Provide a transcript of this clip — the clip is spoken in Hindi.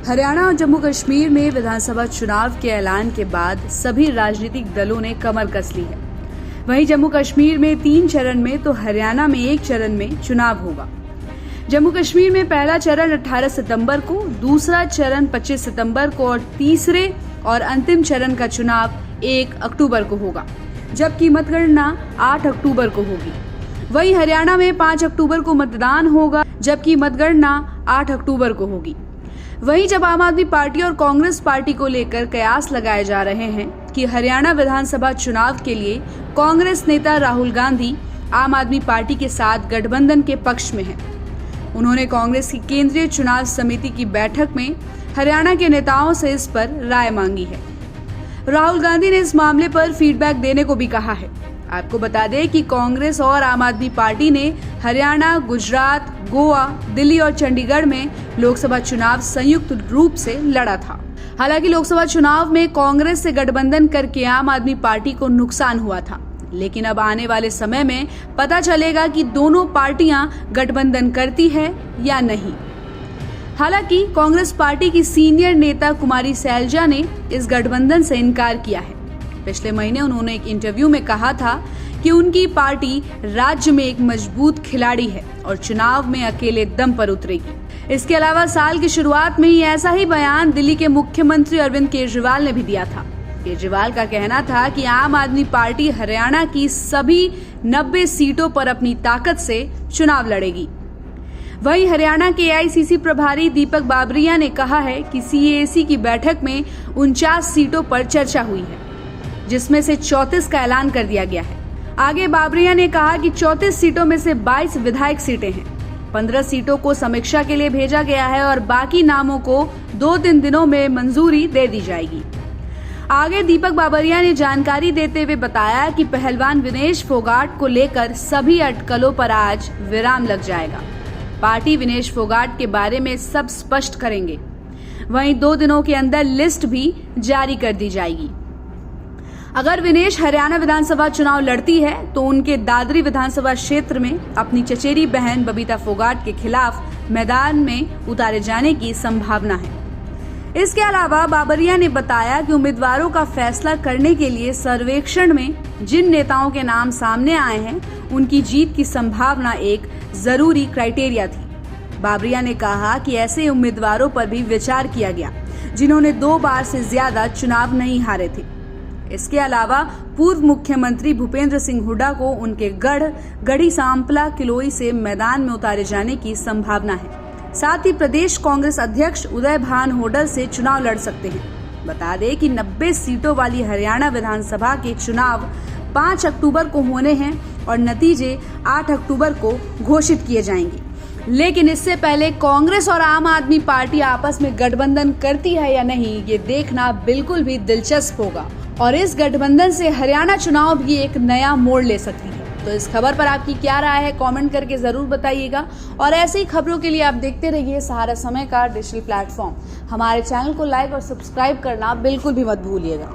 हरियाणा और जम्मू कश्मीर में विधानसभा चुनाव के ऐलान के बाद सभी राजनीतिक दलों ने कमर कस ली है। वहीं जम्मू कश्मीर में 3 चरण में तो हरियाणा में 1 चरण में चुनाव होगा। जम्मू कश्मीर में पहला चरण 18 सितंबर को, दूसरा चरण 25 सितंबर को और तीसरे और अंतिम चरण का चुनाव 1 अक्टूबर को होगा, जबकि मतगणना 8 अक्टूबर को होगी। वहीं हरियाणा में 5 अक्टूबर को मतदान होगा, जबकि मतगणना 8 अक्टूबर को होगी। वहीं जब आम आदमी पार्टी और कांग्रेस पार्टी को लेकर कयास लगाए जा रहे हैं कि हरियाणा विधानसभा चुनाव के लिए कांग्रेस नेता राहुल गांधी आम आदमी पार्टी के साथ गठबंधन के पक्ष में हैं। उन्होंने कांग्रेस की केंद्रीय चुनाव समिति की बैठक में हरियाणा के नेताओं से इस पर राय मांगी है। राहुल गांधी ने इस मामले पर फीडबैक देने को भी कहा है। आपको बता दें कि कांग्रेस और आम आदमी पार्टी ने हरियाणा, गुजरात, गोवा, दिल्ली और चंडीगढ़ में लोकसभा चुनाव संयुक्त रूप से लड़ा था। हालांकि लोकसभा चुनाव में कांग्रेस से गठबंधन करके आम आदमी पार्टी को नुकसान हुआ था, लेकिन अब आने वाले समय में पता चलेगा कि दोनों पार्टियां गठबंधन करती है या नहीं। हालांकि कांग्रेस पार्टी की सीनियर नेता कुमारी सैलजा ने इस गठबंधन से इनकार किया है। पिछले महीने उन्होंने एक इंटरव्यू में कहा था कि उनकी पार्टी राज्य में एक मजबूत खिलाड़ी है और चुनाव में अकेले दम पर उतरेगी। इसके अलावा साल की शुरुआत में ही ऐसा ही बयान दिल्ली के मुख्यमंत्री अरविंद केजरीवाल ने भी दिया था। केजरीवाल का कहना था कि आम आदमी पार्टी हरियाणा की सभी 90 सीटों पर अपनी ताकत से चुनाव लड़ेगी। वहीं हरियाणा के एआईसीसी प्रभारी दीपक बाबरिया ने कहा है कि सीएसी की बैठक में 49 सीटों पर चर्चा हुई है, जिसमें से 34 का ऐलान कर दिया गया है। आगे बाबरिया ने कहा कि 34 सीटों में से 22 विधायक सीटें हैं। 15 सीटों को समीक्षा के लिए भेजा गया है और बाकी नामों को 2-3 दिनों में मंजूरी दे दी जाएगी। आगे दीपक बाबरिया ने जानकारी देते हुए बताया कि पहलवान विनेश फोगाट को लेकर सभी अटकलों पर आज विराम लग जाएगा। पार्टी विनेश फोगाट के बारे में सब स्पष्ट करेंगे। वहीं 2 दिनों के अंदर लिस्ट भी जारी कर दी जाएगी। अगर विनेश हरियाणा विधानसभा चुनाव लड़ती है तो उनके दादरी विधानसभा क्षेत्र में अपनी चचेरी बहन बबीता फोगाट के खिलाफ मैदान में उतारे जाने की संभावना है। इसके अलावा बाबरिया ने बताया कि उम्मीदवारों का फैसला करने के लिए सर्वेक्षण में जिन नेताओं के नाम सामने आए हैं, उनकी जीत की संभावना एक जरूरी क्राइटेरिया थी। बाबरिया ने कहा कि ऐसे उम्मीदवारों पर भी विचार किया गया जिन्होंने 2 बार से ज्यादा चुनाव नहीं हारे थे। इसके अलावा पूर्व मुख्यमंत्री भूपेंद्र सिंह हुड्डा को उनके गढ़ी सांपला किलोई से मैदान में उतारे जाने की संभावना है। साथ ही प्रदेश कांग्रेस अध्यक्ष उदय भान होडल से चुनाव लड़ सकते हैं। बता दें कि 90 सीटों वाली हरियाणा विधानसभा के चुनाव 5 अक्टूबर को होने हैं और नतीजे 8 अक्टूबर को घोषित किए जाएंगे। लेकिन इससे पहले कांग्रेस और आम आदमी पार्टी आपस में गठबंधन करती है या नहीं, ये देखना बिल्कुल भी दिलचस्प होगा और इस गठबंधन से हरियाणा चुनाव भी एक नया मोड़ ले सकती है। तो इस खबर पर आपकी क्या राय है, कमेंट करके जरूर बताइएगा। और ऐसी ही खबरों के लिए आप देखते रहिए सहारा समय का डिजिटल प्लेटफॉर्म। हमारे चैनल को लाइक और सब्सक्राइब करना बिल्कुल भी मत भूलिएगा।